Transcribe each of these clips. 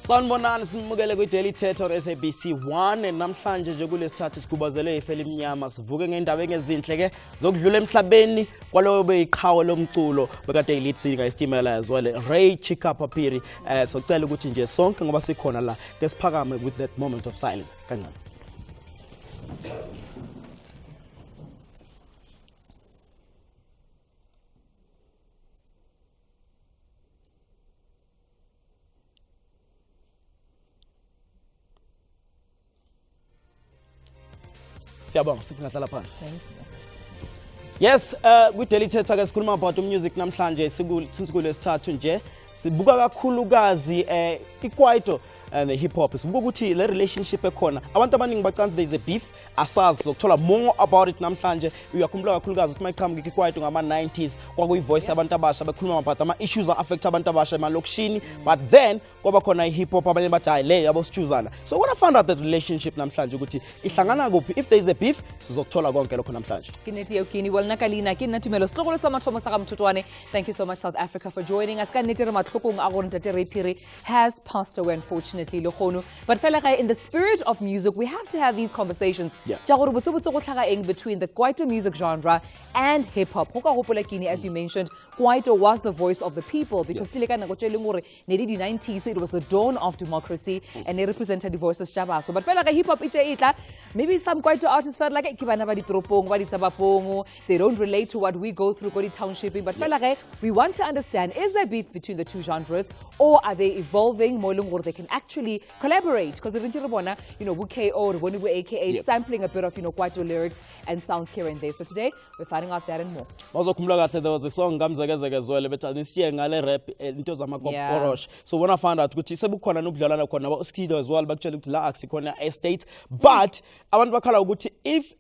Sanibonani simukele kwi-Daily Thetha SABC 1 namhlanje nje kulesithathu sikubazele ifele imnyama sivuke ngendaba engezinhle ke zokudlula emhlabeni kwalowo beyiqhawe lomculo bekade lead singer isitimela as well Ray Chikapapiri sokucela ukuthi nje sonke ngoba sikhona la ke siphakame with that moment of silence kancane. Siyabonga sithi ngahlala phansi. Yes, kwi-Daily Thetha ke sikhuluma about music namhlanje sinsikule sithathu nje sibuka kakhulukazi iKwaito and the hip hop. Sibuka ukuthi le relationship ekhona abantu abaningi bacanga there is a beef asazi sokuthola more about it namhlanje. Uyakhumbula kakhulukazi ukuthi mayiqhamuka iKwaito ngama 90s kwakuyi voice abantu abasha bekhuluma about ama issues affect abantu abasha emalokishini but then kwaba khona ihip hop abanye bathi hayi le yabo sithuzana. So when I found out that relationship namhlanje ukuthi ihlangana kuphi if there is a beef sizokuthola konke lokho namhlanje. Kinethi yokini walnakalina kinatumelo sihlokolo samathomo saka Mthutwane. Thank you so much South Africa for joining us. Kanete re matlhokong a rona Tate Ray has passed away unfortunately Lekgono. But fela in the spirit of music we have to have these conversations. Ja gore botsebotse go tlhaga eng between the Kwaito music genre and hip hop. Go ka gopola kini as you mentioned Kwaito was the voice of the people because tile ka nako tseleng gore ne di 90s it was the dawn of democracy and they represented the voices jabaso. But fela hip hop itla maybe some Kwaito artists felt like ke bana ba ditropong ba disabapong they don't relate to what we go through go di townshiping but fela we want to understand is there beef between the two genres or are they evolving more long they can actually collaborate because if you bona KO or aka sampling a bit of Kwaito lyrics and sounds here and there. So today we're finding out that and more. There was a song ngamzekeze zwele bethi nisiye ngale rap into zamakorosh. So when I found out ukuthi sebukhona nobudlalana khona ba Skido as well bakutshela ukuthi la akusikhona estate but abantu bakhala ukuthi if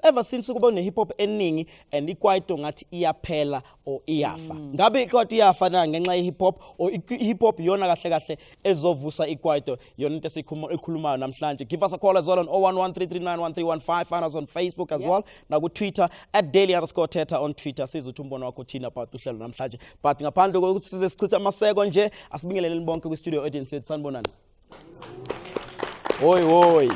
ever since kuba ne hip hop eningi and iKwaito ngathi iyaphela or iyafa. Ngabe iKwaito iyafa na ngenxa ye hip hop or hip hop yona kahle kahle ezovusa iKwaito yona into esikhulumayo namhlanje. Give us a call as well on 0113391315. Find us on Facebook as well. Now ku Twitter @daily_thetha on Twitter. Sizothi umbono wakho thina about uhlelo namhlanje. But ngaphandle kokuthi size sichitha amaseko nje asibingelele bonke kwi studio audience sethu sanibonani. Hoy.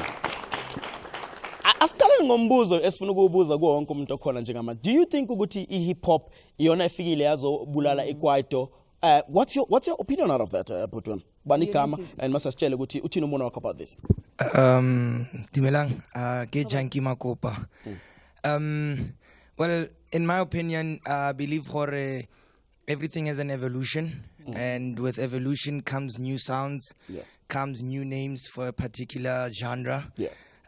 Asiqale ngombuzo esifuna ukubuza kuwo wonke umuntu okhona njengama. Do you think ukuthi ihip hop iyona efikile yazobulala iKwaito? What's your opinion out of that, Between Banikama and Masasitshele ukuthi uthini umbono wakho about this? Dimelang ke Janki Makopa. Well, in my opinion, I believe everything has an evolution and with evolution comes new sounds, comes new names for a particular genre.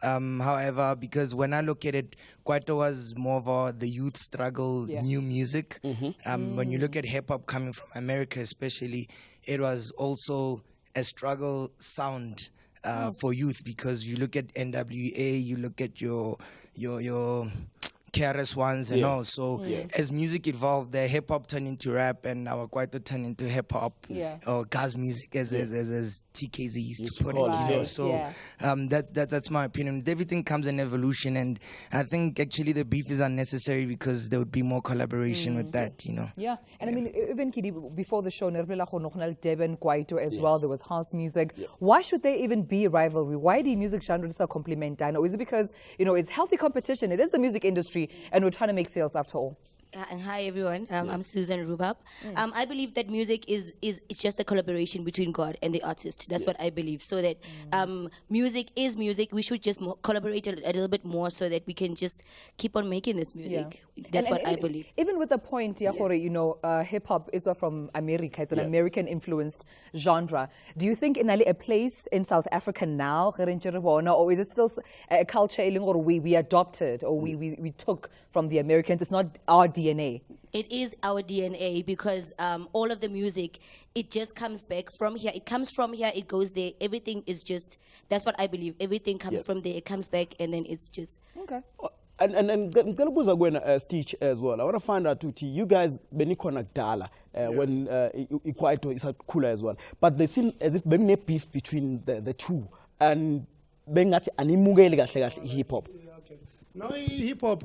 However, because when I look at it, Kwaito was more of the youth struggle, new music. When you look at hip hop coming from America, especially, it was also a struggle sound for youth because you look at NWA, you look at your KRS ones and all. So as music evolved, the hip hop turned into rap and our Kwaito turned into hip hop or Gaz music as TKZ used to put it. So that's my opinion. Everything comes in evolution and I think actually the beef is unnecessary because there would be more collaboration with that, Yeah, and I mean even Kidi before the show Deben Kwaito as well, there was house music. Why should there even be a rivalry? Why do music genres are complementary? Or is it because it's healthy competition? It is the music industry and we're trying to make sales after all. And hi everyone, I'm Susan Rubab. I believe that music is it's just a collaboration between God and the artist. That's what I believe. So that music is music. We should just collaborate a little bit more so that we can just keep on making this music. That's what I believe. Even with the point, hip hop is from America. It's an American influenced genre. Do you think in a place in South Africa now, or is it still a culture we adopted or we took from the Americans? It's not our DNA. It is our DNA because all of the music, it just comes back from here. It comes from here, it goes there. Everything is just, that's what I believe. Everything comes from there, it comes back, and then it's just... Okay. And ngelabuza kwena Stitch as well. I want to find out too, you guys benikhona kudala when iKwaito is cooler as well. But they seem as if bene beef between the two and bengathi animukeli kahle kahle hip hop. No, hip hop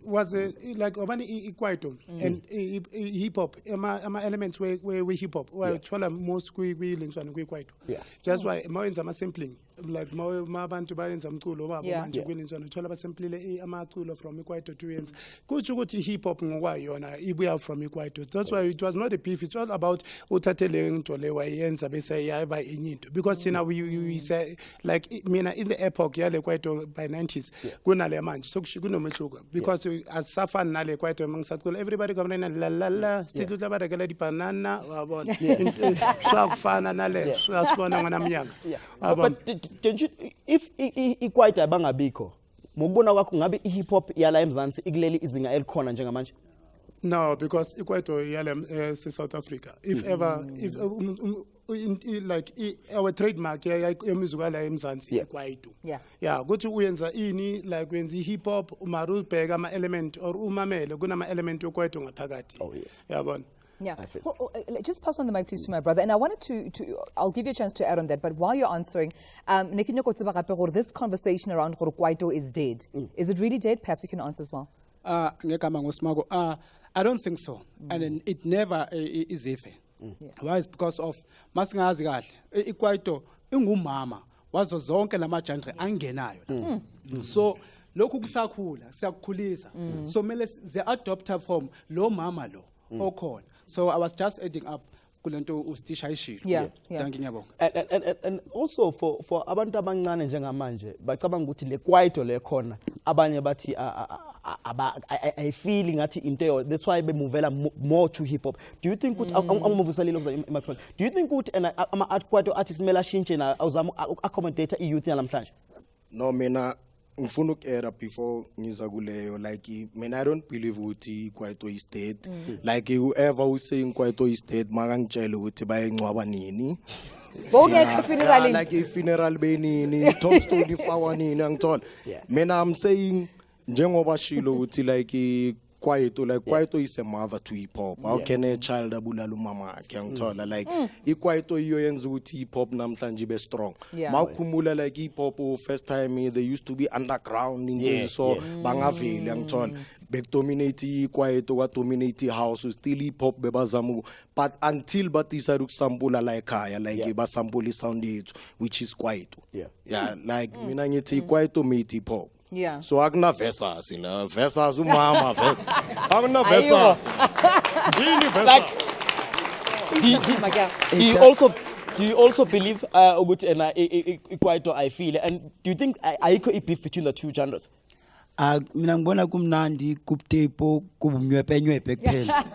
was like Kwaito and hip hop. My elements were hip hop. Well, chola most Kwaito. Just why more in some sampling. Like more bantu bayenza umculo wabo manje kwilinzwana uthola basemplile amaculo from Kwaito to ends kuthi ukuthi hip hop ngokwayona ibuya from Kwaito. That's why it was not a beef. It's all about uthathele into le wayenza bese yaba inyinto because we say like mina in the epoch yale Kwaito by 90s kunale manje so kunomehluko because asafana nale Kwaito mangisacula everybody komena la la la situtla barekela di banana wabona swakufana nale swasibona ngona mnyaka but don't you, if Kwaito abangabikho mukubona kwakho ngabe hip hop yala eMzansi ikuleli izinga elikhona njengamanje? No, because Kwaito yala South Africa if ever if like our trademark music yala eMzansi Kwaito kuthi uyenza ini like wenza hip hop umaru ubheka ama element or umamele kunama element yoKwaito ngaphakathi yabona. Yeah. Just pass on the mic, please, to my brother. And I wanted to I'll give you a chance to add on that. But while you're answering, this conversation around Kwaito is dead. Is it really dead? Perhaps you can answer as well. I don't think so. And it never is ever. Why? It's because of masingazi kahle. Kwaito ingumama wazo zonke lamajandre angenayo. So lokhu kusakhula siyakukhulisa. So mele ze adopter from lo mama lo okhona. So I was just adding up kulento ustisha ishilo. Thank you. And also for abantu abancane njengamanje bacabanga ukuthi le Kwaito le khona abanye bathi I feel ngathi into that's why bemuvela more to hip hop. Do you think ukuthi angumuvisa lelo emacron? Do you think ukuthi ama Kwaito artists mela shintshe na awuzama accommodate youth namhlanje? No mina ngifuna ukera before ngiza kuleyo like mina I don't believe ukuthi Kwaito is dead. Like whoever who saying Kwaito is dead makangitshela ukuthi bayengcwaba nini. Like funeral benini tombstone ifawa nini angithola. Mina I'm saying njengoba shilo ukuthi like Kwaito is a mother to hip hop. How can a child abulala umama akhe angithola like Kwaito iyo yenza ukuthi hip hop namhlanje be strong. Mawukhumula like hip hop first time they used to be underground in this so bangaveli angithola dominate Kwaito wa dominate house still hip hop bebazamu but until batisa ukusampula like khaya like basampula sound yethu which is Kwaito. Like mina ngithi Kwaito made hip hop. So akuna verses, verses umama akuna verses. Do you also believe ukuthi Kwaito I feel and do you think ayikho beef between the two genres? Mina ngibona kumnandi kubtepo kubumnywepenywepe kuphela.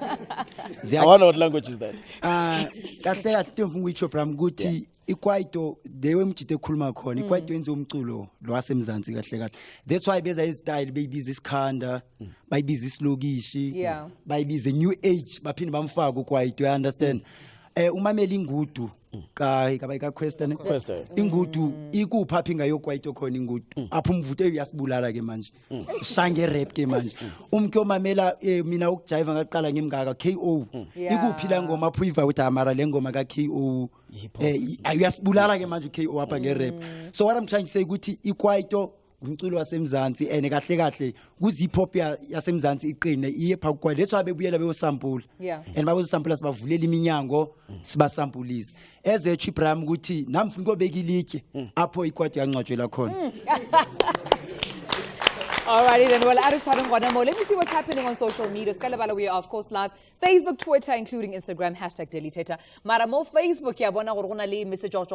I wonder what language is that. Kahle kahle mfuna ukuyicho bram ukuthi Kwaito dewe mjite khuluma khona Kwaito yenza umculo lo wasemzansi kahle kahle. That's why beza izstyle bayibiza isikhanda bayibiza isilokishi bayibiza new age baphinde bamfaka Kwaito you understand. Umameli ingudu ka question ingudu ikuphaphi ngayo Kwaito khona ingudu apho umvute uyasibulala ke manje sange rap ke manje umke omamela mina ukujive ngaqala ngimngaka KO ikuphila ngoma apho iva ukuthi amara le ngoma ka KO uyasibulala ke manje KO apha nge rap. So what I'm trying to say ukuthi Kwaito umculo wasemzansi ene kahle kahle kuzi hip hop yasemzansi iqine iye pha kwayo letho abebuyela beyosampula and babosampula sibavulela iminyango sibasampulisa eze chibram ukuthi namfuna kobeka ilitye apho Kwaito yancwatshela khona. Alrighty then, well, let me see what's happening on social media. We are, of course, live. Facebook, Twitter, including Instagram, #Thetha. Mara mo Facebook, ya bona gorona le message or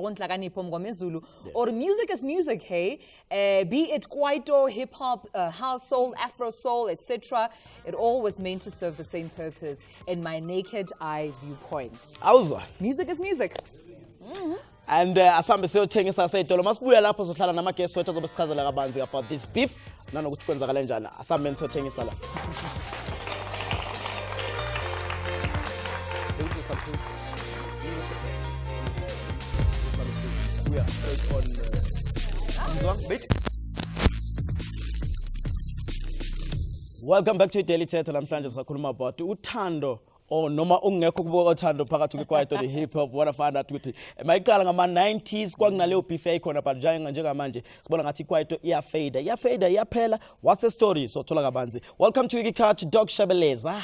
or music is music, hey? Be it Kwaito, hip-hop, house soul, afro soul, etc. It all was meant to serve the same purpose in my naked eye viewpoint. Music is music. And asambe siyotshengisa sayitolo masibuya lapho sohlala namaguest wethu zobasichazela kabanzi about this beef nanokuthi kwenzakala njani asambe siyotshengisa la. We are straight on Welcome back to Daily Thetha. Namhlanje sikhuluma about uthando or noma ungekho kubuka uthando phakathi kweKwaito ne hip hop wanna find out ukuthi mayiqala ngama 90s kwakunaleyo beef ekhona but njengamanje sibona ngathi iKwaito iyafade iyaphela. What's the story? So thola kabanzi. Welcome to Ikikhathi Dog Shabeleza.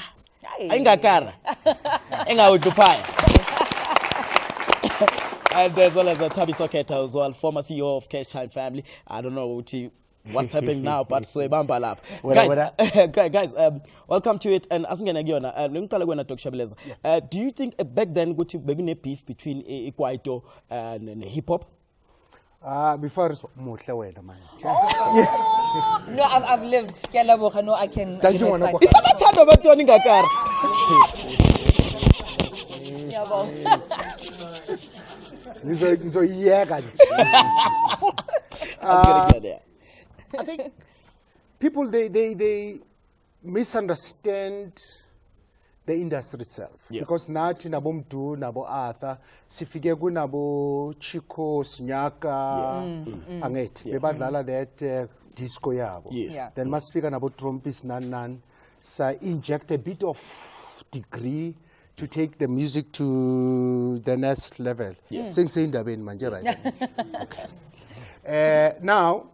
Ayingakara. Engawuduphaya. And as well as Tabi Soketa as well, former CEO of Cash Time Family. I don't know what's happening now, but so bamba lap. Guys, welcome to it. And asingena kuyona, ngicala kuwena Dr. Shabeleza. Do you think back then ukuthi bekune beef between iKwaito and hip hop? Before muhle wena man. No, I've lived. No, I can. Thank you. Isathanda abantu ningakara. Yabo. Ngizoyiyeka nje. I'm gonna get there. I think people they misunderstand the industry itself, because nathi nabo Mdu nabo Arthur sifike kunabo Chico Sinyaka angethi bebadlala that disco yabo. Then masifika nabo Trumpis nan sa inject a bit of degree to take the music to the next level. Sing indabeni manje right. Now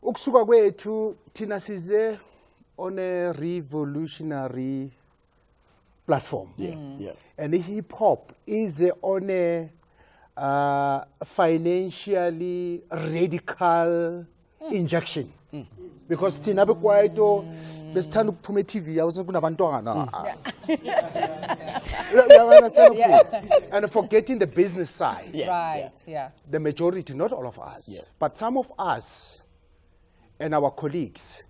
ukusuka kwethu thina size on a revolutionary platform. And hip hop is on a financially radical injection. Because thina beKwaito besithanda ukuphuma TV yawuze kunabantwana. And forgetting the business side. Right, The majority, not all of us, but some of us and our colleagues,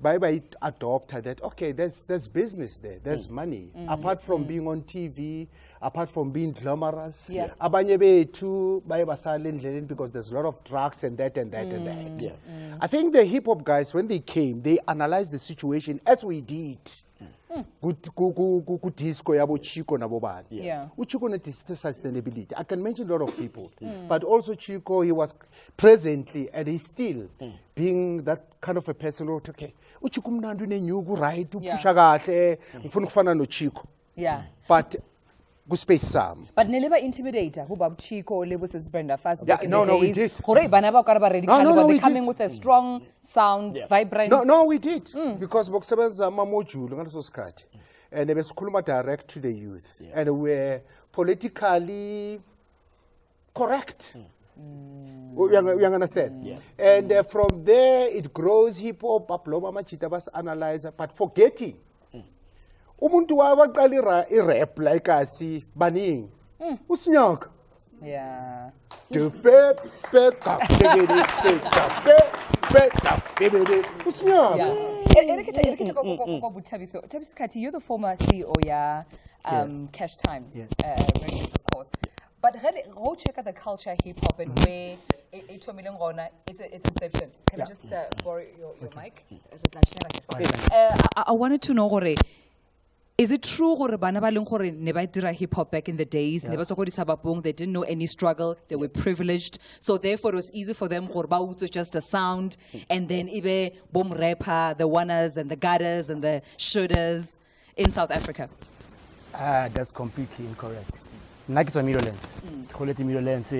by adopt that, okay, there's business there, there's money. Apart from being on TV, apart from being glamorous, abanye bethu baye basala endleleni because there's a lot of drugs and that and that and that. I think the hip hop guys, when they came, they analyzed the situation as we did. Ku disco yabo Chico nabo bani. Chico na sustainability. I can mention a lot of people, but also Chico, he was presently and he's still being that kind of a person who okay, Chico mnandi nenyuku right upusha kahle ngifuna ukufana no Chico. But space some. But never intimidator who bab Chico Lebu's Brenda Fast. No, we did. They're coming with a strong sound, vibrant. No, we did. Because bokusebenza amamodule ngaleso sikhathi. And besikhuluma direct to the youth. And we're politically correct. You understand? And from there it grows hip hop, upload machita bas analyzer, but forgetting umuntu wabaqala irap like asi baningi usinyaka Tabiso, you're the former CEO Cash Time, of course. But go check out the culture hip hop and where it's inception. Can I just borrow your mic? I wanted to know, is it true gore bana ba leng gore ne ba dira hip hop back in the days ne ba tswa go di sabapong, they didn't know any struggle, they were privileged, so therefore it was easy for them gore ba utse just a sound and then ibe boom rapper, the oneers and the gutters and the shooters in South Africa? That's completely incorrect. Nakitwa Middlelands, quality Middlelands.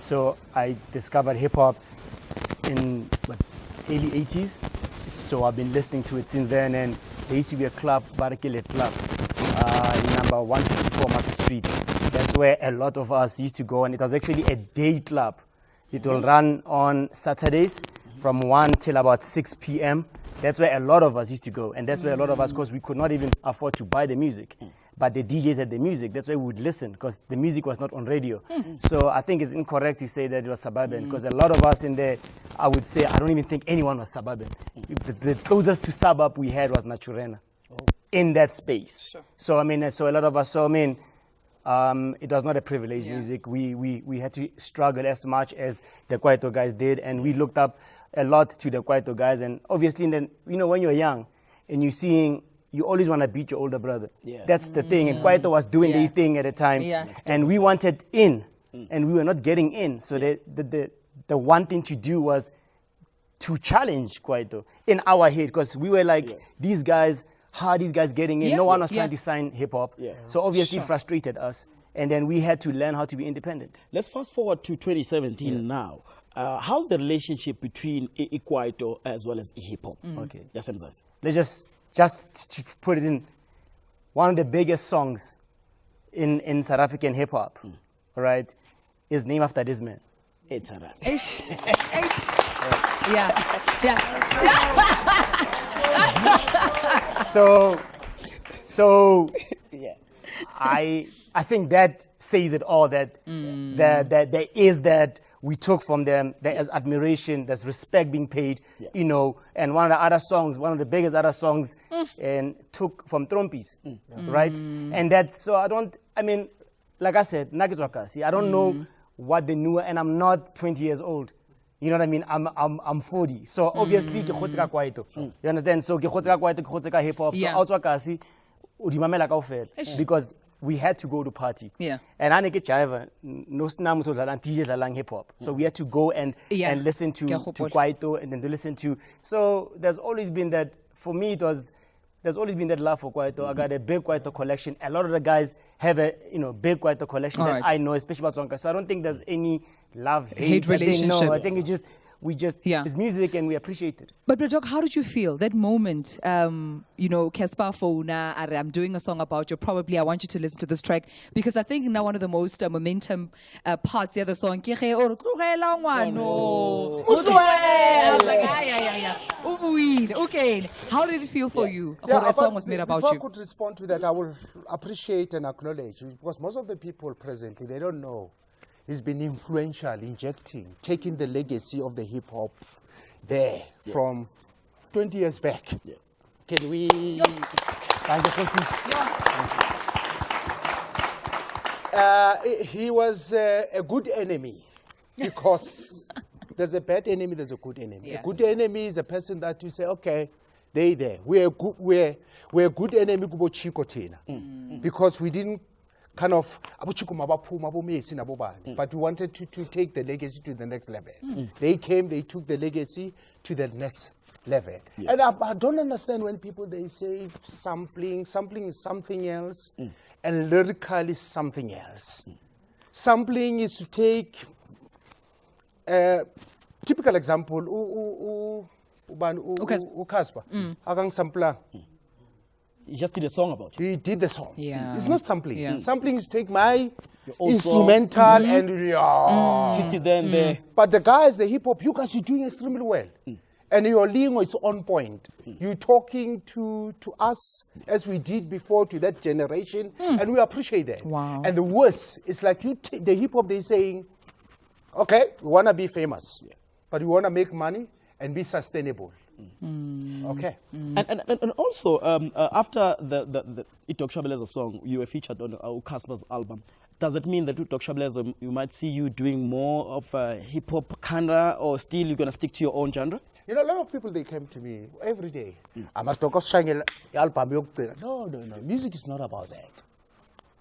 So I discovered hip hop in early 80s. So I've been listening to it since then, and there used to be a club, Barakile Club, number 154 Market Street. That's where a lot of us used to go, and it was actually a day club. It will run on Saturdays from 1 till about 6 p.m. That's where a lot of us used to go, and that's where a lot of us, because we could not even afford to buy the music. But the DJs had the music, that's why we would listen, because the music was not on radio. So I think it's incorrect to say that it was suburban, because a lot of us in there, I would say, I don't even think anyone was suburban. The closest to suburb we had was Naturena in that space. So I mean, so a lot of us, it was not a privileged music. We had to struggle as much as the Kwaito guys did, and we looked up a lot to the Kwaito guys. And obviously, then when you're young and you're seeing, you always want to beat your older brother. That's the thing. And Kwaito was doing their thing at the time, and we wanted in, and we were not getting in. So the one thing to do was to challenge Kwaito in our head, because we were like, these guys, how are these guys getting in? Yeah, No one was yeah. trying to sign hip hop. So obviously it frustrated us. And then we had to learn how to be independent. Let's fast forward to 2017 now. How's the relationship between Kwaito as well as hip hop? Okay. Yes, Mzansi. Let's just to put it in, one of the biggest songs in South African hip hop, right, is named after this man. It's all right. Yeah. So I think that says it all, that there is that we took from them, there is admiration, there's respect being paid, you know, and one of the biggest other songs and took from Trompies, right? And that's, so I mean, like I said, I don't know what the newer, and I'm not 20 years old. You know what I mean? I'm 40. So obviously, ke kgotseka kwaito. You understand? So ke kgotseka kwaito, ke kgotseka hip hop. So outswa kasi, udimamela kaofela, because we had to go to party. Yeah. And I neke jive, no snam to dlalang DJ dlalang hip hop. So we had to go and listen to kwaito, and then to listen to. So there's always been that, for me there's always been that love for kwaito. I got a big kwaito collection. A lot of the guys have a big kwaito collection that I know, especially about Tsonga. So I don't think there's any love-hate relationship. No, I think it's music and we appreciate it. But Doc, how did you feel that moment? You know, Casper Fona, I'm doing a song about you. Probably I want you to listen to this track, because I think now one of the most momentum parts of the song. I was like, okay. How did it feel for you? How a song was made about before you? I could respond to that, I will appreciate and acknowledge, because most of the people presently, they don't know. He's been influential, injecting, taking the legacy of the hip hop there from 20 years back. Can we? He was a good enemy, because there's a bad enemy, there's a good enemy. A good enemy is a person that you say, okay, they there. We're a good enemy kubo Chico Tina, because we didn't kind of, but we wanted to take the legacy to the next level. They came, they took the legacy to the next level. And I don't understand when people, they say sampling is something else, and lyrical is something else. Sampling is to take, typical example, Casper, Agang Sampler. He just did a song about you. He did the song. Yeah. It's not sampling. Yeah. Sampling is to take my instrumental and Twist it then there. But the guys, the hip hop, you guys, you're doing extremely well. And your lingo is on point. You're talking to us as we did before, to that generation, and we appreciate that. Wow. And the worst is like the hip hop, they're saying, okay, we want to be famous, but we want to make money and be sustainable. Okay. And also, after the Itok Shabeleza song, you were featured on Casper's album. Does it mean that Itok Shabeleza, you might see you doing more of hip hop genre, or still you're going to stick to your own genre? You know, a lot of people, they came to me every day. I must talk album. No. Music is not about that.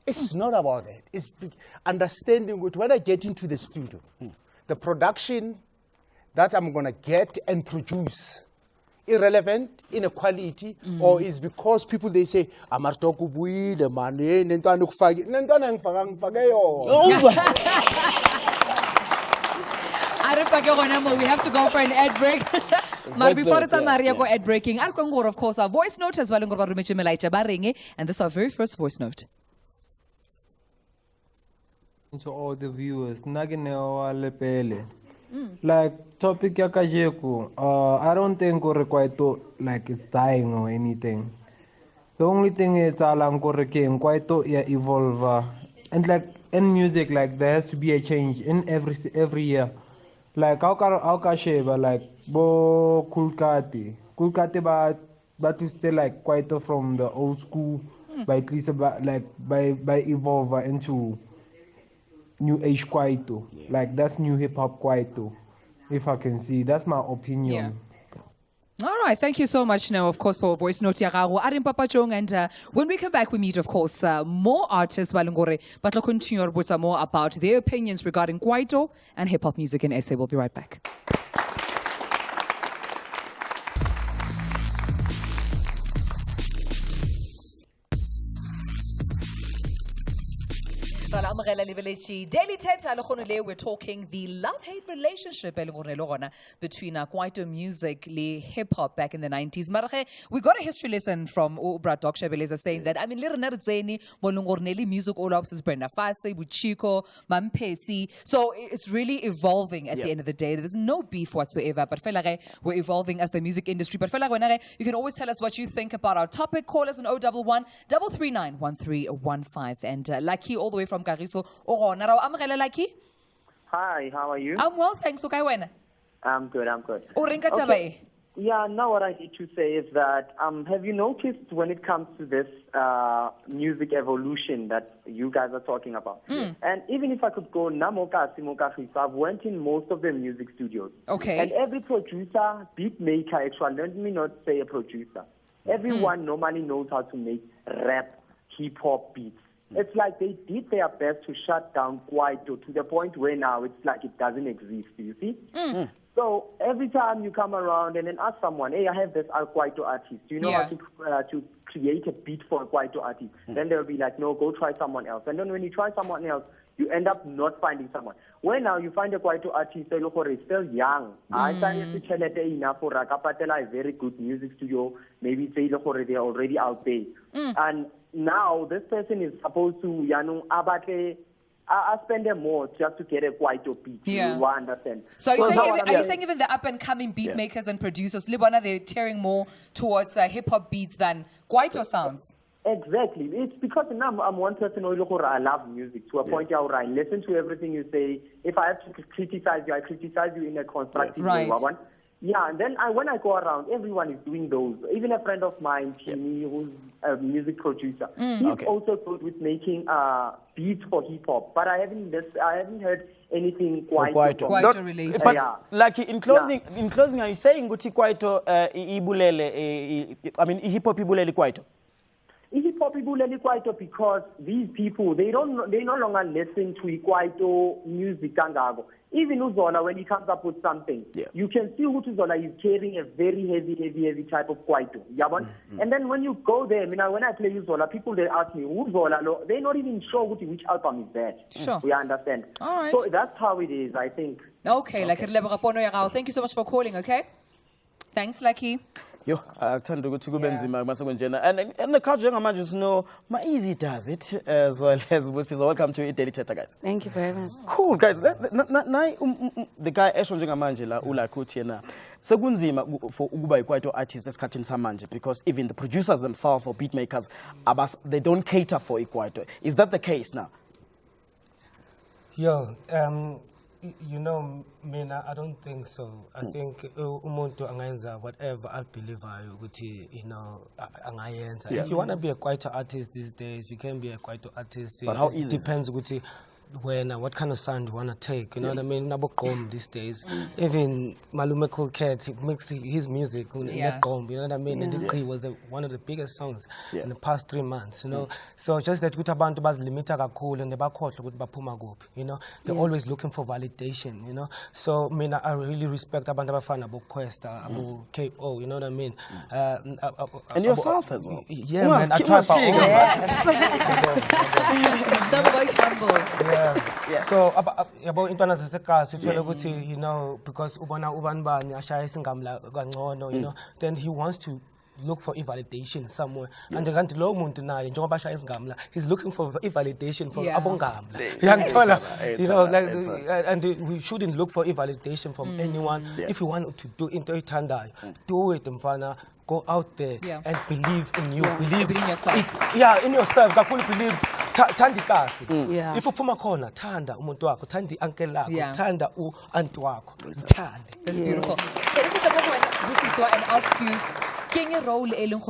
It's not about that. It's understanding when I get into the studio, the production that I'm going to get and produce, irrelevant, inequality, or is because people, they say, Amartoku bui, the man, Nentano Fagi, Nentano we have to go for an ad break. But before it's Maria go ad breaking, of course, our voice note as well, and this is our very first voice note. To all the viewers, like topic ya kajeku, I don't think Kwaito like it's dying or anything. The only thing is Kwaito evolve, and like in music, like there has to be a change in every year. Like how sheba like bo kulkati but to stay like Kwaito from the old school, by at least by evolve into new age Kwaito. Like that's new hip hop Kwaito, if I can see. That's my opinion. All right, thank you so much now, of course, for voice note. And when we come back, we meet, of course, more artists, but we'll continue with more about their opinions regarding Kwaito and hip hop music in SA. We'll be right back. amogela lebelechi Daily Thetha le kgono le we're talking the love-hate relationship e leng gore le gona between Kwaito music le hip hop back in the 90s. Marage, we got a history lesson from Brad Doc Shebeleza saying that I mean le rena re tsene mo leng gore ne le music all up since Brenda Fassie, Buchiko, Mampesi. So it's really evolving at the end of the day. There's no beef whatsoever, but feel like we're evolving as the music industry. But feel like you can always tell us what you think about our topic. Call us on 011 339 1315. And Lucky all the way from Kagiso. Lucky. Hi, how are you? I'm well, thanks. Okay, when? I'm good. Okay. Yeah, now what I need to say is that have you noticed when it comes to this music evolution that you guys are talking about? And even if I could go I've went in most of the music studios. Okay. And every producer, beat maker, actually, let me not say a producer. Everyone normally knows how to make rap, hip-hop beats. It's like they did their best to shut down Kwaito to the point where now it's like it doesn't exist, you see? So every time you come around and then ask someone, hey, I have this Kwaito artist. Do you know how to create a beat for a Kwaito artist? Then they'll be like, no, go try someone else. And then when you try someone else, you end up not finding someone. When now you find a Kwaito artist, they look is still young. I think enough for a very good music studio. Maybe they look they're already out there. And now this person is supposed to I spend them more just to get a Kwaito beat. Yeah. You understand? So are you saying even the up-and-coming beat makers and producers, Libana, they're tearing more towards hip-hop beats than Kwaito sounds? Exactly. It's because now I'm one person who I love music to a point where I listen to everything you say. If I have to criticize you, I criticize you in a constructive way. Yeah, and then when I go around, everyone is doing those. Even a friend of mine, Timmy, who's a music producer, he's also good with making beats for hip hop. But I haven't heard anything Kwaito related. But like in closing, are you saying Guti Kwaito ibulele? I mean, hip hop ibulele Kwaito? Hip hop ibulele Kwaito because these people they no longer listen to Kwaito music kangago. Even Uzola, when he comes up with something, you can see Uzola is carrying a very heavy type of Kwaito. And then when you go there, when I play Uzola, people they ask me, Uzola, they're not even sure which album is that. Sure. We understand. All right. So that's how it is, I think. Okay. Thank you so much for calling, okay? Thanks, Lucky. Yo, akuthanda ukuthi kube nzima mase kunjena and the culture ngamanje sino easy does it as well as welcome to Daily Thetha, guys. Thank you very much. Cool, guys. The guy esho njengamanje la ulakuthi yena sekunzima for ukuba iKwaito artists esikhathini samanje because even the producers themselves or beat makers they don't cater for iKwaito. Is that the case now? Yo, you know, I don't think so. I think umuntu angayenza whatever I believe ukuthi angayenza. If you want to be a Kwaito artist these days, you can be a Kwaito artist. But how easy? It depends ukuthi what kind of sound you want to take, you know what I mean? Nabogqom these days. Even Malume Cool Cat, he mixed his music in Gqom, you know what I mean? And he was one of the biggest songs in the past 3 months, you know? So just that ukuthi abantu bazilimita kakhulu and nebakhohlwa ukuthi baphuma kuphi, you know? They're always looking for validation, you know? So I really respect abantu abafana boQuesta, abo KO, you know what I mean? And yourself as well. Yeah, man, I try So about intwana zasekhaya uthole ukuthi you know because ubona ubanibani ashaya isingama kangcono you know then he wants to look for validation somewhere and kanti lo muntu naye njengoba ashaya isingama he's looking for validation from abongamla uyangithola you know like and we shouldn't look for validation from anyone. If you want to do into oyithandayo do it mfana. Go out there and believe in you. Believe in yourself. In yourself. Kakhulu believe. Thandi kasi. If uphuma khona, thanda umuntu wakho, thandi uncle lakho, thanda u-aunt wakho. Zithande. That's beautiful. And ask you, what role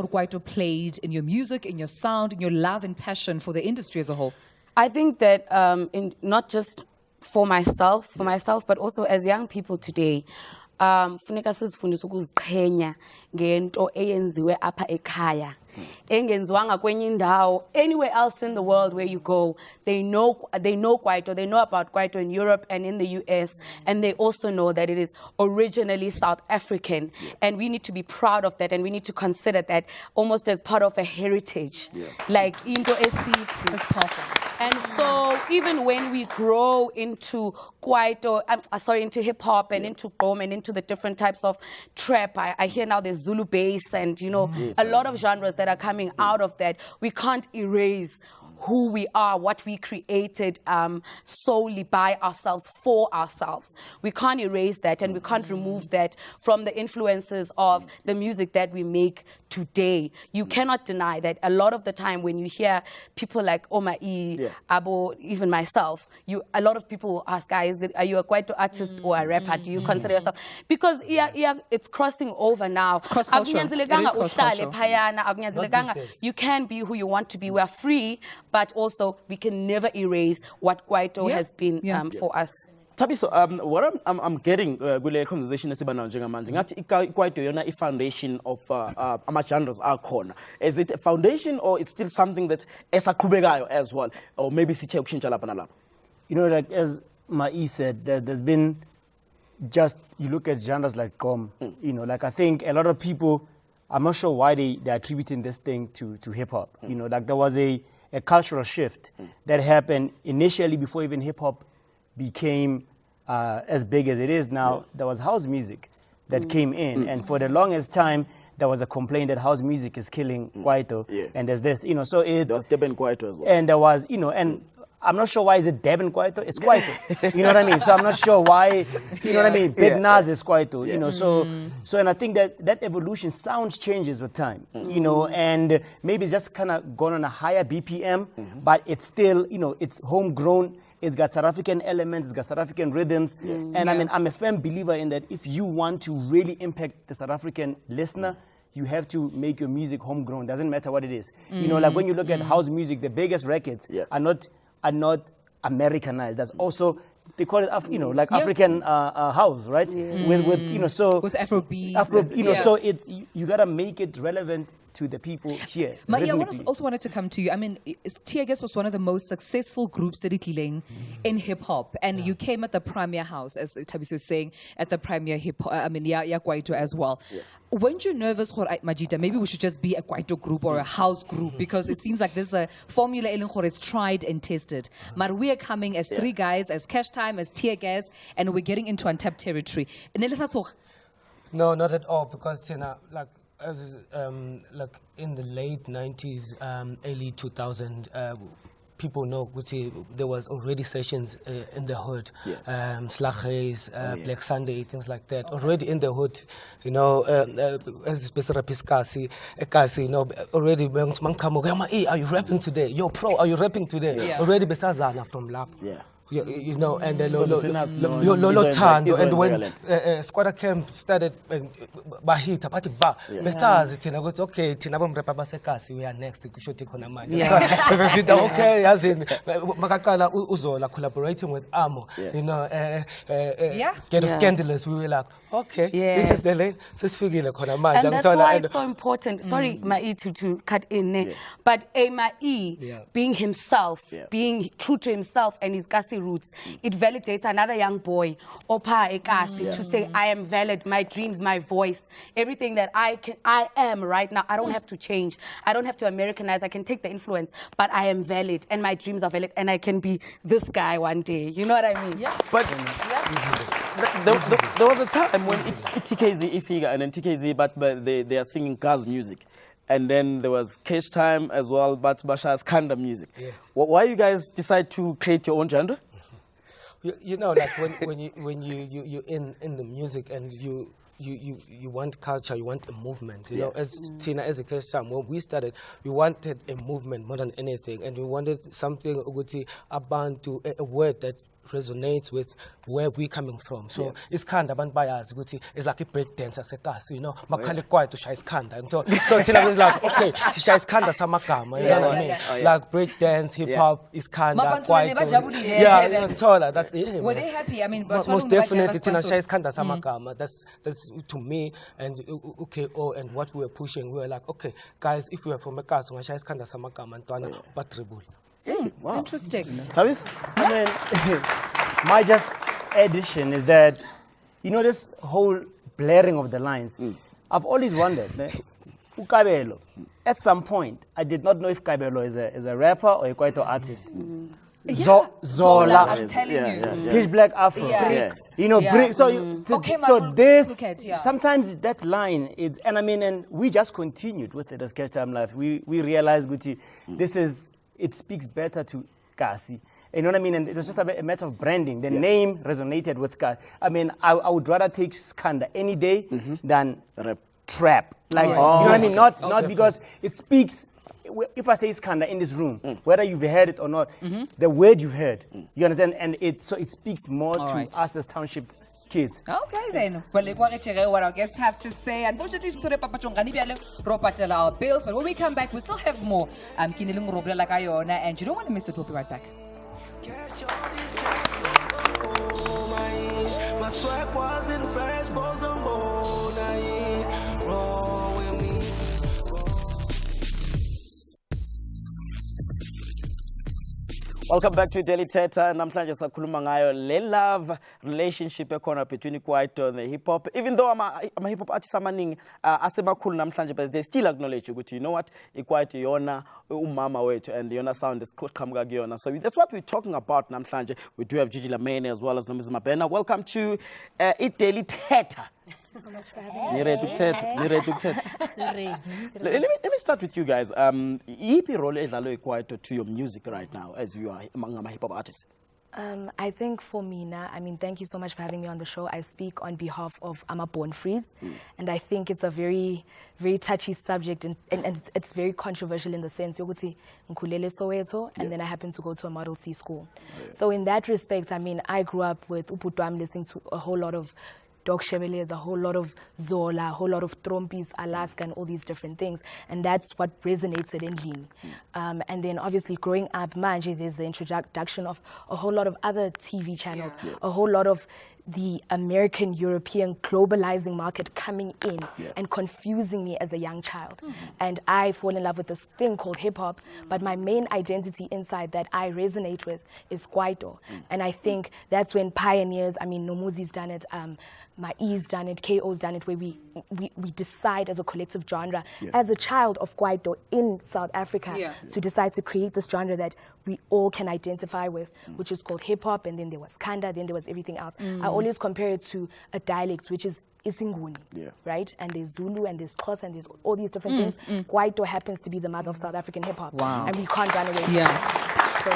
Kwaito played in your music, in your sound, in your love and passion for the industry as a whole? I think that not just for myself, but also as young people today, funeka sizifundise ukuziqhenya ngento eyenziwe apha ekhaya engenziwanga kwenye indawo. Anywhere else in the world where you go, they know Kwaito, they know about Kwaito in Europe and in the US, and they also know that it is originally South African, and we need to be proud of that, and we need to consider that almost as part of a heritage, like into esithi. That's perfect. And so even when we grow into Kwaito, into hip hop and into Gqom and into the different types of trap, I hear now there's Zulu bass and a lot of genres that are coming out of that. We can't erase who we are, what we created solely by ourselves, for ourselves. We can't erase that, and we can't remove that from the influences of the music that we make today. You cannot deny that a lot of the time when you hear people like Oma E, Abo, even myself, a lot of people will ask, guys, are you a Kwaito artist or a rapper? Do you consider yourself? Because it's crossing over now. It's cross-cultural. It is cross-cultural. You can be who you want to be. We're free, but also we can never erase what Kwaito has been for us. Thabiso, what I'm getting kule conversation esibanayo njengamanje ngathi Kwaito yona i-foundation of ama-genres akhona. Is it a foundation or it's still something that esaqhubekayo as well, or maybe sithe ukushintsha lapha nalapha? You know, like as Mai said, there's been just, you look at genres like Gqom, like I think a lot of people, I'm not sure why they're attributing this thing to hip hop. Like there was a cultural shift that happened initially before even hip hop became as big as it is now. There was house music that came in, and for the longest time there was a complaint that house music is killing Kwaito, and there's this, so it's... There was Deben Kwaito as well. And there was, and I'm not sure why is it Deben Kwaito, it's Kwaito, you know what I mean? So I'm not sure why, you know what I mean? Big Nas is Kwaito, so and I think that evolution, sound changes with time, and maybe it's just kind of gone on a higher BPM, but it's still, it's homegrown. It's got South African elements, it's got South African rhythms. And I mean, I'm a firm believer in that if you want to really impact the South African listener, you have to make your music homegrown. Doesn't matter what it is. Like when you look at house music, the biggest records are not Americanized. That's also, they call it African house, right? With so with Afrobeat, so it's you gotta make it relevant to the people here. But I also wanted to come to you. I mean, Tear Gas was one of the most successful groups that in hip hop, and you came at the Premier House, as Thabiso was saying, at the Premier Hip Hop. I mean, Kwaito as well. Weren't you nervous, Majida? Maybe we should just be a Kwaito group or a house group, because it seems like there's a formula it's tried and tested. But we are coming as three guys, as Cash Time, as Tear Gas, and we're getting into untapped territory. No, not at all, because Tina, as like in the late 90s, early 2000, people know there was already sessions in the hood, Slaches, Black Sunday, things like that, already in the hood, as Mr. Piskasi, already, are you rapping today? Yo, pro, are you rapping today? Already Besazana from Lap. And the Lolo Tando, and when Squatter Camp started, Bahita, Patiba, Messaz, Tina goes, okay, Tinabam Repabasekasi, we are next to Kushuti Konamaj. Okay, as in Makakala Uzola collaborating with Amo, get scandalous, we were like, okay, this is the lane, so it's figure Konamaj. And that's why it's so important. Sorry, Mai, to cut in, but Mai, being himself, being true to himself and his Kasi roots, it validates another young boy, Opa Ekasi, to say, I am valid, my dreams, my voice, everything that I am right now, I don't have to change. I don't have to Americanize. I can take the influence, but I am valid and my dreams are valid and I can be this guy one day. You know what I mean? Yeah. But there was a time when TKZ, Ifiga, and then TKZ, but they are singing Gaz music. And then there was Cash Time as well, but Basha's Kanda music. Why you guys decide to create your own genre? Like when you're in the music and you want culture, you want a movement. As Tina, as a Cash Time, when we started, we wanted a movement more than anything, and we wanted something about a word that resonates with where we're coming from. So it's kind of bias. It's like a break dance as a class, Makali Kwaito Shai's Kanda. So Tina was like, okay, Shai's Kanda Samakama, you know what I mean? Like break dance, hip hop is Kanda, Kwaito. That's it. Were they happy? I mean, but most definitely Tina Shai's Kanda Samakama. That's to me, and and what we were pushing, we were like, okay, guys, if we are from Mekaso, Shai's Kanda Samakama and Tuana Batribul. Wow. Interesting. I mean, my just addition is that, this whole blurring of the lines, I've always wondered, Ukabelo, at some point, I did not know if Kabelo is a rapper or a Kwaito artist. Zola, I'm telling you. Pitch Black Afro. Yeah. You know, Yeah. so Okay, so Marco, this look at, yeah. sometimes that line is, and I mean, and we just continued with it as Catch Time Life. We realized, Guti, it speaks better to Kasi. You know what I mean? And it was just a matter of branding. The name resonated with Kasi. I mean, I would rather take Skanda any day than trap. Like, you know what I mean? Not because it speaks. If I say Skanda in this room, whether you've heard it or not, the word you've heard, you understand, and it speaks more to us as township kids. Okay then. Well, what our guests have to say. Unfortunately, our bills, but when we come back, we still have more. And you don't want to miss it. We'll be right back. My swipe was in first, roll with me. Welcome back to Daily Thetha. Namhlanje sakhuluma ngayo le love relationship ekhona between Kwaito and the hip hop. Even though I'm a hip hop artist amaningi asemakhulu namhlanje, but they still acknowledge ukuthi, you know what, Kwaito yona umama wethu and yona sound is qhamuka kuyona. So that's what we're talking about namhlanje. We do have Gigi Lamene as well as Nomisi Mabena. Welcome to Daily Thetha. So much for having Let me start with you guys. Yipi role edlalo Kwaito to your music right now as you are among hip hop artists? I think for me now, I mean, thank you so much for having me on the show. I speak on behalf of Born Freeze, and I think it's a very, very touchy subject, and it's very controversial in the sense, yokuthi ngikhulele Soweto, and then I happen to go to a Model C school. So in that respect, I mean, I grew up with Uputwam listening to a whole lot of Dog Chevelez, a whole lot of Zola, a whole lot of Trompis, Alaska, and all these different things. And that's what resonated in Lini. And then obviously growing up, manje, there's the introduction of a whole lot of other TV channels, a whole lot of the American, European, globalizing market coming in and confusing me as a young child. And I fall in love with this thing called hip hop, but my main identity inside that I resonate with is Kwaito. And I think that's when pioneers, I mean, Nomuzi's done it, Mai's done it, KO's done it, where we decide as a collective genre, as a child of Kwaito in South Africa, to decide to create this genre that we all can identify with, which is called hip hop, and then there was Kanda, then there was everything else. I always compare it to a dialect, which is Isinguni, right? And there's Zulu, and there's Xhosa, and there's all these different things. Kwaito happens to be the mother of South African hip hop, and we can't run away from that. So,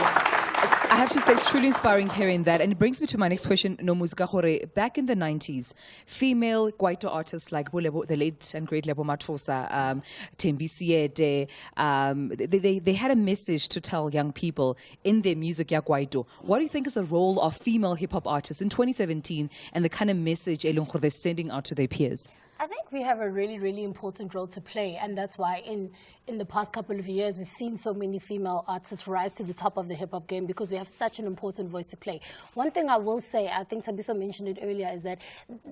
I have to say, it's truly inspiring hearing that. And it brings me to my next question, Nomuzika Hore. Back in the 90s, female Kwaito artists like the late and great Lebo Matfosa, Thembi Siete, they had a message to tell young people in their music, ya Kwaito. What do you think is the role of female hip-hop artists in 2017 and the kind of message they're sending out to their peers? I think we have a really, really important role to play, and that's why in the past couple of years we've seen so many female artists rise to the top of the hip-hop game because we have such an important voice to play. One thing I will say, I think Tabiso mentioned it earlier, is that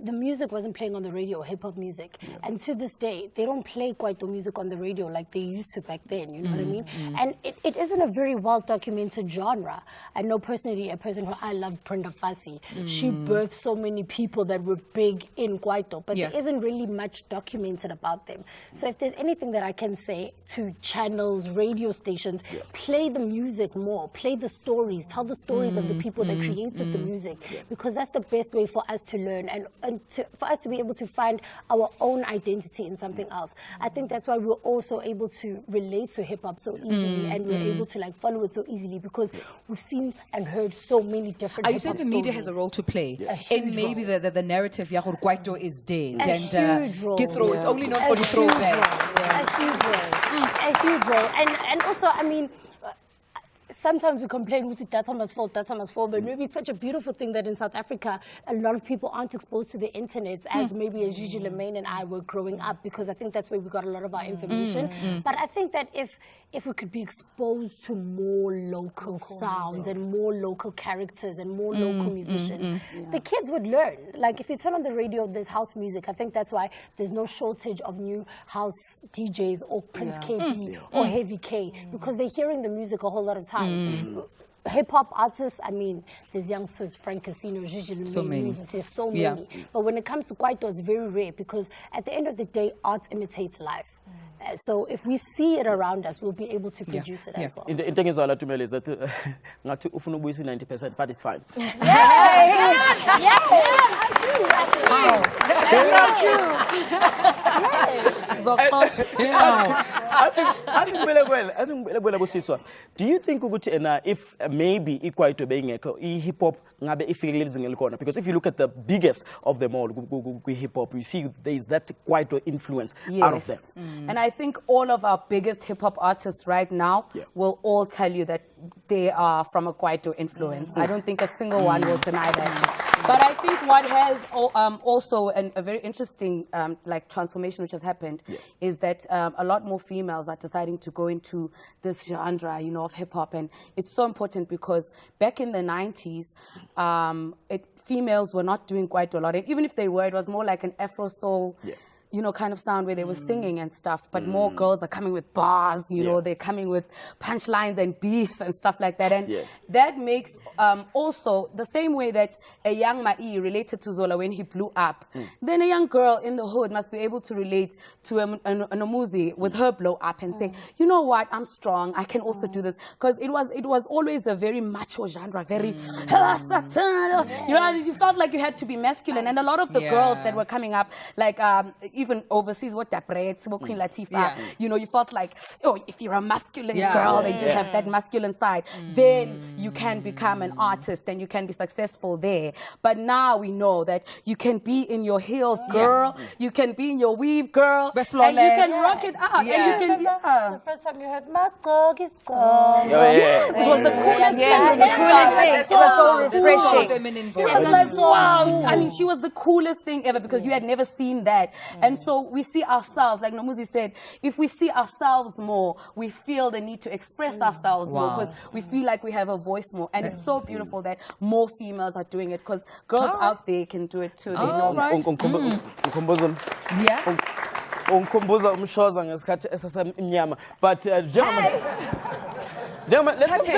the music wasn't playing on the radio, hip-hop music, and to this day they don't play Kwaito music on the radio like they used to back then, you know what I mean? And it isn't a very well-documented genre. I know personally a person who I love, Brenda Fassie. She birthed so many people that were big in Kwaito, but there isn't really much documented about them. So if there's anything that I can say to channels, radio stations, play the music more, play the stories, tell the stories of the people that created the music, because that's the best way for us to learn and for us to be able to find our own identity in something else. I think that's why we're also able to relate to hip hop so easily and we're able to like follow it so easily because we've seen and heard so many different Are you saying the media has a role to play in maybe the narrative Kwaito is dead and get through, it's only known for the throwbacks? A huge role. And also, I mean, sometimes we complain with data must fall, but maybe it's such a beautiful thing that in South Africa, a lot of people aren't exposed to the internet as maybe as Gigi Lamene and I were growing up, because I think that's where we got a lot of our information. But I think that if we could be exposed to more local sounds and more local characters and more local musicians, the kids would learn. Like if you turn on the radio, there's house music. I think that's why there's no shortage of new house DJs or Prince KB or Heavy K, because they're hearing the music a whole lot of times. Hip-hop artists, I mean, there's youngsters, Frank Casino, Gigi Lamene, so many. There's so many. But when it comes to Kwaito, it's very rare because at the end of the day, art imitates life. So if we see it around us, we'll be able to produce it as well. In the is that ngathi ufuna ubuyisa 90%, but it's fine. Do you think ukuthi if maybe ikwaito bengekho hip hop ngabe ifike ngelikhona, because if you look at the biggest of them all hip hop, you see there is that kwaito influence out of them. And I think all of our biggest hip hop artists right now will all tell you that they are from a Kwaito influence. I don't think a single one will deny that. But I think what has also a very interesting like transformation which has happened is that a lot more females are deciding to go into this genre, you know, of hip hop, and it's so important because back in the 90s, females were not doing Kwaito a lot, and even if they were, it was more like an Afro soul. You know, kind of sound where they were singing and stuff, but more girls are coming with bars, you know, they're coming with punchlines and beefs and stuff like that. And that makes also the same way that a young Mai related to Zola when he blew up, then a young girl in the hood must be able to relate to a Nomuzi with her blow up and say, you know what, I'm strong, I can also do this. Because it was always a very macho genre, very, you know, you felt like you had to be masculine. And a lot of the girls that were coming up, like, even overseas, what Dabrets, what Queen Latifah, you know, you felt like, oh, if you're a masculine girl and you have that masculine side, then you can become an artist and you can be successful there. But now we know that you can be in your heels, girl, you can be in your weave, girl, and you can rock it out. And you can, The first time you heard, my dog is dog. Yes, it was the coolest thing. The coolest thing. It was so refreshing. Feminine voice. It was like, wow. I mean, she was the coolest thing ever because you had never seen that. And so we see ourselves, like Nomuzi said, if we see ourselves more, we feel the need to express ourselves more because we feel like we have a voice more. And it's so beautiful that more females are doing it because girls out there can do it too. They know But gentlemen, let's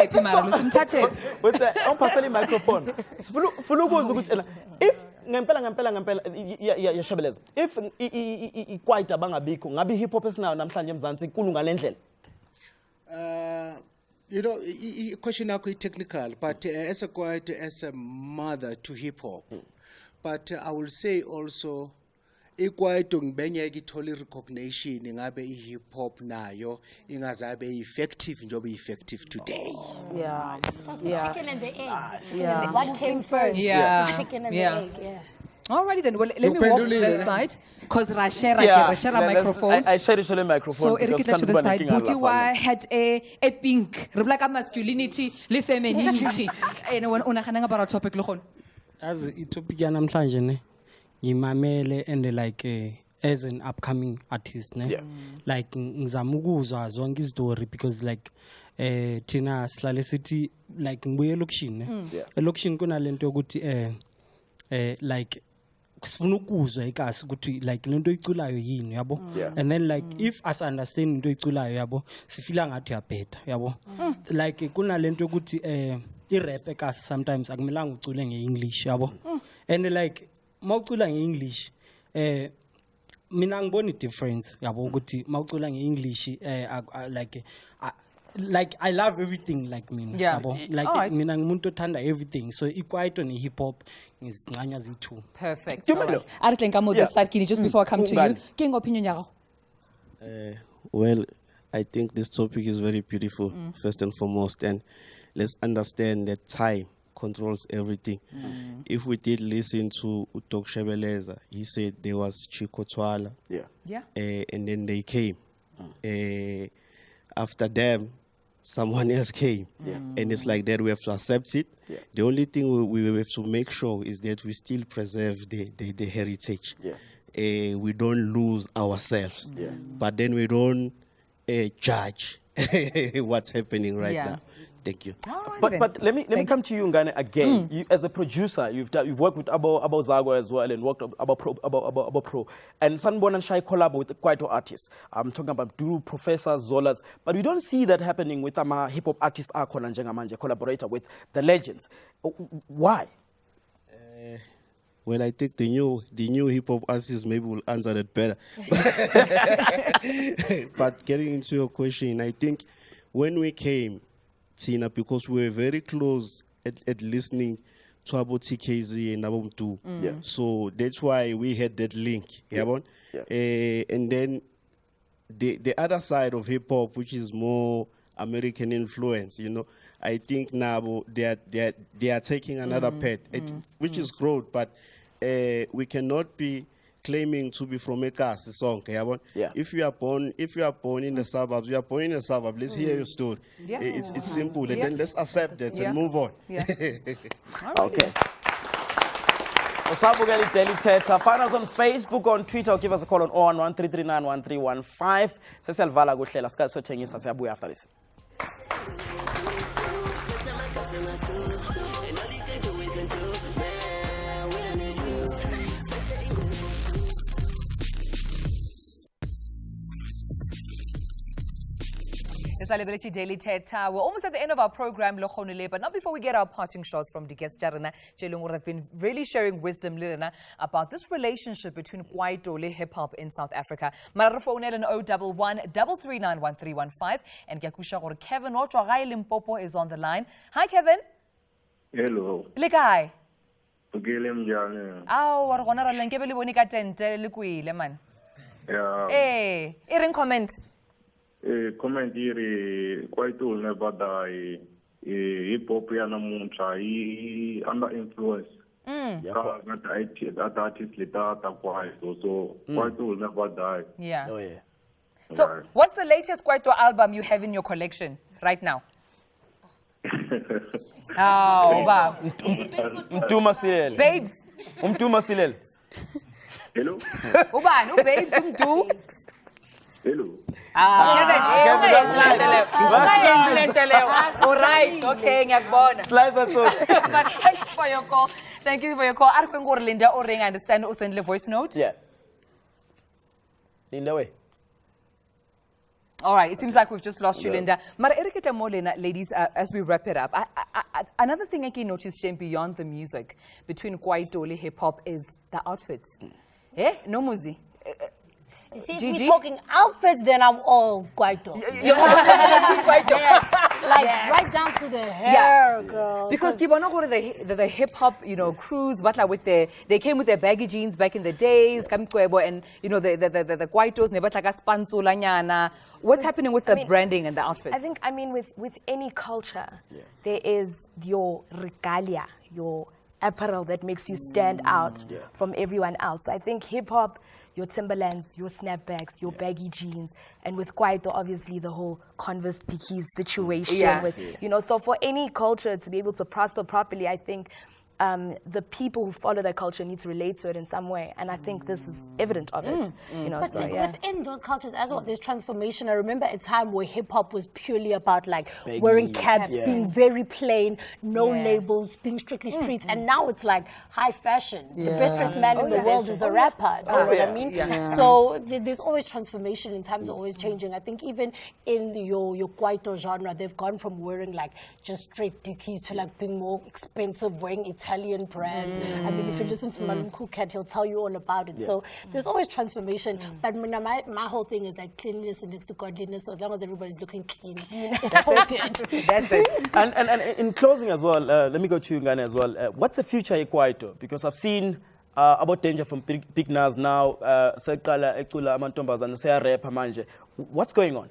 with the microphone. If if Kwaito bangabikho ngabe hip hop esinayo namhlanje eMzansi inkulu ngalendlela. You know, question yakho technical, but as a Kwaito, as a mother to hip hop, but I will say also ikwaito ngibenye ikitholi recognition ngabe hip hop nayo ingazabe effective njobe effective today. Chicken and the egg. What came first? The chicken and the egg. Alrighty then, well, let me walk to that side because I share a microphone. I share a microphone. So Erikita to the side. Butiwa had a pink, like a masculinity, le femininity. And when unahananga about our topic, lochon. As it topic namhlanje ne, ngimamele and like as an upcoming artist ne, like ngizama ukuzwa zonke izitori because like thina sihlale sithi like ngibuye elokishini ne, elokishini kunalento yokuthi like kusifuna ukuzwa ikasi ukuthi like lento iculayo yini yabo, and then like if as understand into iculayo yabo sifila ngathi uyabhetha yabo, like kunalento yokuthi i-rap ekasi sometimes akumelanga ucule nge-English yabo, and like mawucula nge-English mina ngibona i-difference yabo ukuthi mawucula nge-English like I love everything like mina yabo, like mina ngumuntu othanda everything, so ikwaito ne hip hop ngizincanya zithi. Perfect. I think I'm on this side, Kini, just before I come to you. King opinion yako? Well, I think this topic is very beautiful, first and foremost, and let's understand that time controls everything. If we did listen to Dr. Shebeleza, he said there was Chico Twala, and then they came. After them, someone else came, and it's like that. We have to accept it. The only thing we have to make sure is that we still preserve the heritage. We don't lose ourselves, but then we don't judge what's happening right now. Thank you. But let me come to you, Ngane, again. You, as a producer, you've worked with Abo Zago as well, and worked Abo Pro. And Sanborn and Shai collab with Kwaito artists. I'm talking about Duru, Professor, Zolas. But we don't see that happening with hip hop artist Akon and Jengamanje, collaborator with the legends. Why? Well, I think the new hip hop artists maybe will answer that better. But getting into your question, I think when we came, Tina, because we were very close at listening to about TKZ and about two. So that's why we had that link. And then the other side of hip hop, which is more American influence, I think now they are taking another path, which is growth, but we cannot be claiming to be from a Kasi song. If you are born in the suburbs, you are born in the suburb. Let's hear your story. It's simple, and then let's accept that and move on. Okay. What's up, Daily Thetha? Find us on Facebook, on Twitter, or give us a call on 011-339-1315. Seselvala kuhlela sika sothengisa siyabuya after this. Celebrity Daily Thetha. We're almost at the end of our program, but not before we get our parting shots from the guest Jarana. They've been really sharing wisdom about this relationship between Kwaito hip hop in South Africa. Marafone and 011-339-1315 and Gakusha or Kevin Otwagai Limpopo is on the line. Hi Kevin. Hello. Likai. Pugilem jane. Aw, war gona ra lenke bele bone ka tente le kuile man. Yeah. Irin comment. Comment here, Kwaito never die. Hip hop yana muncha, under influence. That artist Thetha Kwaito, so Kwaito will never die. Yeah. Oh yeah. So, what's the latest Kwaito album you have in your collection right now? Oh, wow. Mtuma Silel. Babes. Mtuma Silel. Hello. Ubani, babes, umtu. Hello. All right, okay, ngiyakubona. Thanks for your call. Thank you for your call. Ari kwengore Linda Oring, I understand usendle voice note. Yeah. Linda way. All right, it seems like we've just lost you, Linda. Mara eriketa molena, ladies, as we wrap it up. Another thing I can notice, Shane, beyond the music, between Kwaito hip hop is the outfits. No muzi. You see, if we're talking outfits, then I'm all Kwaito. You're Kwaito. Yes. Right down to the hair, girl. Because you wanna go to the hip hop, crews, but like they came with their baggy jeans back in the days, and the Kwaitos, what's happening with the branding and the outfits? I think, with any culture, there is your regalia, your apparel that makes you stand out from everyone else. So I think hip hop, your Timberlands, your snapbacks, your baggy jeans, and with Kwaito, obviously the whole Converse Dickies situation. So for any culture to be able to prosper properly, I think the people who follow that culture need to relate to it in some way, and I think this is evident of it. But within those cultures as well, there's transformation. I remember a time where hip hop was purely about wearing caps, being very plain, no labels, being strictly streets, and now it's like high fashion. The best dressed man in the world is a rapper. Do you know what I mean? So there's always transformation, and times are always changing. I think even in your Kwaito genre, they've gone from wearing just straight Dickies to being more expensive, wearing Italian brands. I mean, if you listen to Malum Kukat, he'll tell you all about it. So there's always transformation. But my whole thing is cleanliness next to godliness. So as long as everybody's looking clean, that's it. And in closing as well, let me go to you, Ngane, as well. What's the future of Kwaito? Because I've seen about danger from Big Nas now. What's going on?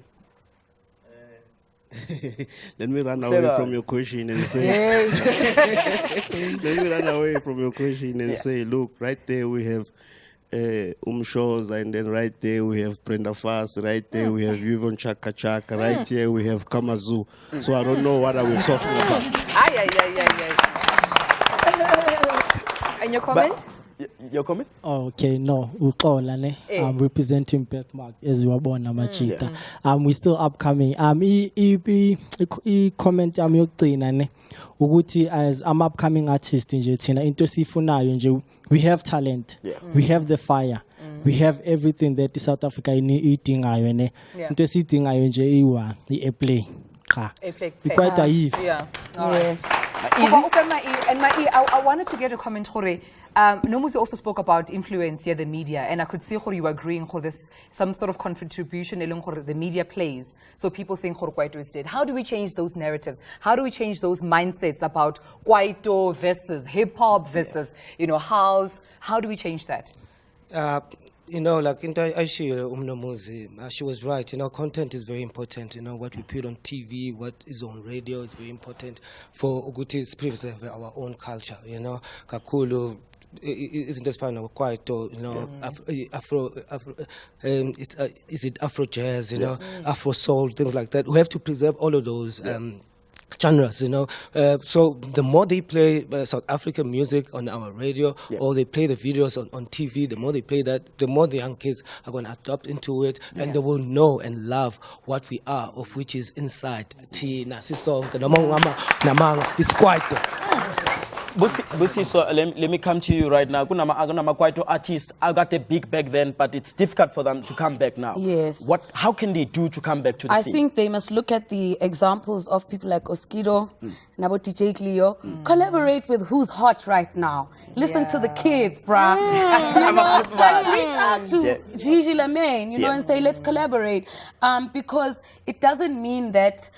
Let me run away from your question and say. Say, look, right there we have Shows, and then right there we have Brenda Fass, right there we have Yvonne Chaka Chaka, right here we have Kamazu. So I don't know what are we talking about. And your comment? Your comment? Okay, no, I'm representing Bergmark as you were born, Machita. We're still upcoming. Comment as I'm upcoming artist in Jetina into Sifunayo. We have talent, we have the fire, we have everything that the South Africa is eating. Into sitting a play. Quite a yes. And I wanted to get a comment, Nomuzi also spoke about influence here, the media, and I could see how you were agreeing for this, some sort of contribution the media plays. So people think Kwaito is dead. How do we change those narratives? How do we change those mindsets about Kwaito versus hip-hop versus, house? How do we change that? Like she was right. Content is very important. What we put on TV, what is on radio is very important for Uguti to preserve our own culture. Kakulu isn't just fine or Kwaito, Afro is it Afro jazz, Afro soul, things like that. We have to preserve all of those genres, so the more they play South African music on our radio, or they play the videos on TV, the more they play that, the more the young kids are going to adopt into it, and they will know and love what we are, of which is inside. It's quite. Busi, so let me come to you right now. Kunama Kwaito artists, I got a big back then, but it's difficult for them to come back now. Yes. How can they do to come back to the I scene? think they must look at the examples of people like Oskido, Nabo DJ Cleo. Collaborate with who's hot right now. Listen to the kids, bruh. Reach out to Gigi Lamaine, and say, let's collaborate. Because it doesn't mean that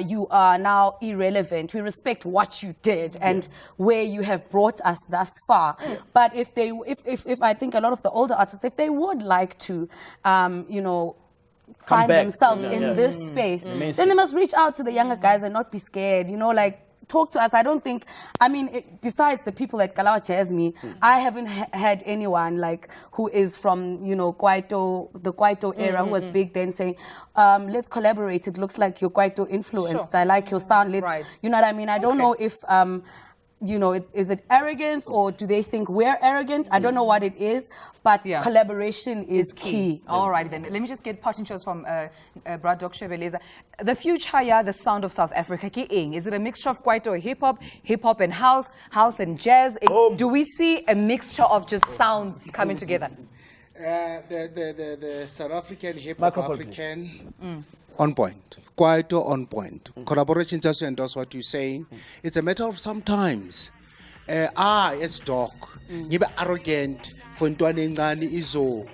you are now irrelevant. We respect what you did and where you have brought us thus far. But if I think a lot of the older artists, if they would like to, find themselves in this space, then they must reach out to the younger guys and not be scared. Talk to us. I don't think, besides the people at Kalawa Jasmine, I haven't had anyone who is from, Kwaito, the Kwaito era, who was big then saying, let's collaborate. It looks like you're Kwaito influenced. Sure. I like your sound. You know what I mean? I don't know if, is it arrogance or do they think we're arrogant? I don't know what it is, but collaboration is key. All right, then. Let me just get parting shots from Brad Dr. Beleza. The future, the sound of South Africa, is it a mixture of Kwaito hip-hop and house and jazz? Do we see a mixture of just sounds coming together? The South African hip-hop African on point. Kwaito on point. Collaboration just to endorse what you're saying. It's a matter of sometimes. As dog, ngibe arrogant for ntwana encane izo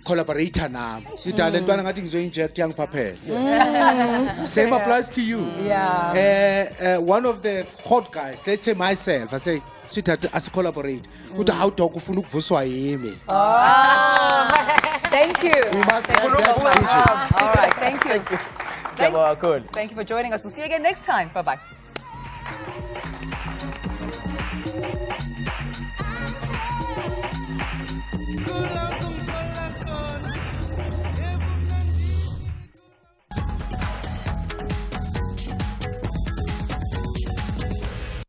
collaborator nami. Idale ntwana ngathi ngizoinject yang phaphela. Same applies to you. Yeah. One of the hot guys, let's say myself, I say sithathe as collaborate. Uthi how dog ufuna ukuvuswa yimi. Thank you. We must have that vision. All right, thank you. Thank you for joining us. We'll see you again next time. Bye-bye.